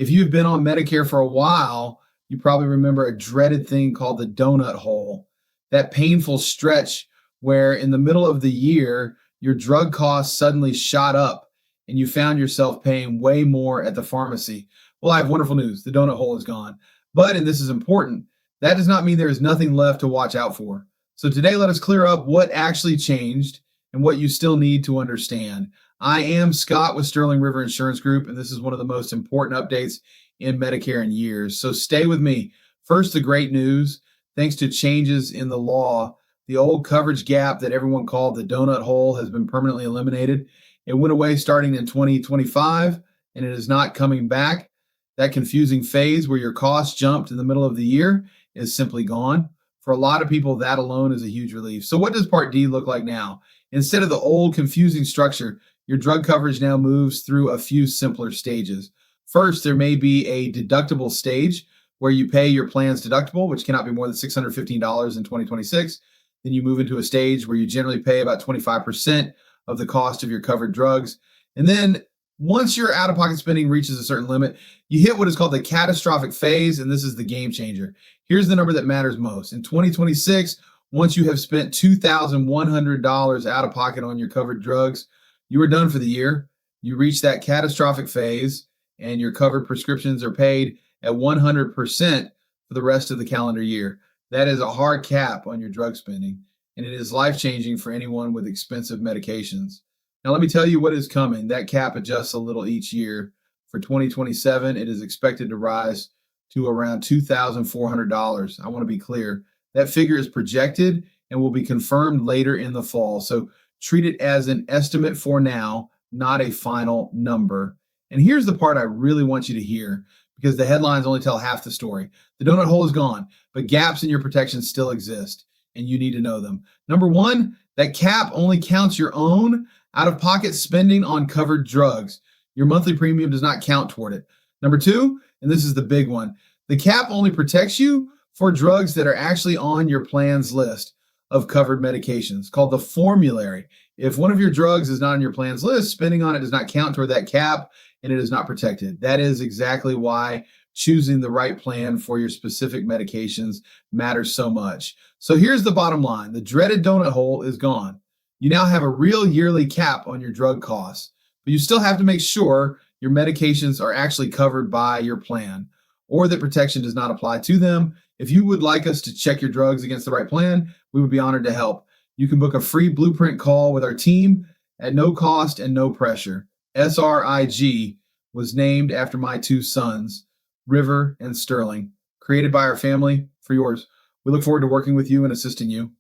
If you've been on Medicare for a while, you probably remember a dreaded thing called the donut hole, that painful stretch where in the middle of the year, your drug costs suddenly shot up and you found yourself paying way more at the pharmacy. Well, I have wonderful news. The donut hole is gone. But, and this is important, that does not mean there is nothing left to watch out for. So today, let us clear up what actually changed and what you still need to understand. I am Scott with Sterling River Insurance Group, and this is one of the most important updates in Medicare in years. So stay with me. First, the great news. Thanks to changes in the law, the old coverage gap that everyone called the donut hole has been permanently eliminated. It went away starting in 2025, and it is not coming back. That confusing phase where your costs jumped in the middle of the year is simply gone. For a lot of people, that alone is a huge relief. So what does Part D look like now? Instead of the old confusing structure, your drug coverage now moves through a few simpler stages. First, there may be a deductible stage where you pay your plan's deductible, which cannot be more than $615 in 2026. Then you move into a stage where you generally pay about 25% of the cost of your covered drugs. And then once your out-of-pocket spending reaches a certain limit, you hit what is called the catastrophic phase, and this is the game changer. Here's the number that matters most. In 2026, once you have spent $2,100 out of pocket on your covered drugs, you are done for the year. You reach that catastrophic phase, and your covered prescriptions are paid at 100% for the rest of the calendar year. That is a hard cap on your drug spending, and it is life-changing for anyone with expensive medications. Now, let me tell you what is coming. That cap adjusts a little each year. For 2027, it is expected to rise to around $2,400. I want to be clear. That figure is projected and will be confirmed later in the fall. So treat it as an estimate for now, not a final number. And here's the part I really want you to hear, because the headlines only tell half the story. The donut hole is gone, but gaps in your protection still exist, and you need to know them. Number one, that cap only counts your own out-of-pocket spending on covered drugs. Your monthly premium does not count toward it. Number two, and this is the big one, the cap only protects you for drugs that are actually on your plan's list of covered medications, called the formulary. If one of your drugs is not on your plan's list, spending on it does not count toward that cap, and it is not protected. That is exactly why choosing the right plan for your specific medications matters so much. So here's the bottom line. The dreaded donut hole is gone. You now have a real yearly cap on your drug costs, but you still have to make sure your medications are actually covered by your plan or that protection does not apply to them. If you would like us to check your drugs against the right plan, we would be honored to help. You can book a free blueprint call with our team at no cost and no pressure. SRIG was named after my two sons, River and Sterling, created by our family for yours. We look forward to working with you and assisting you.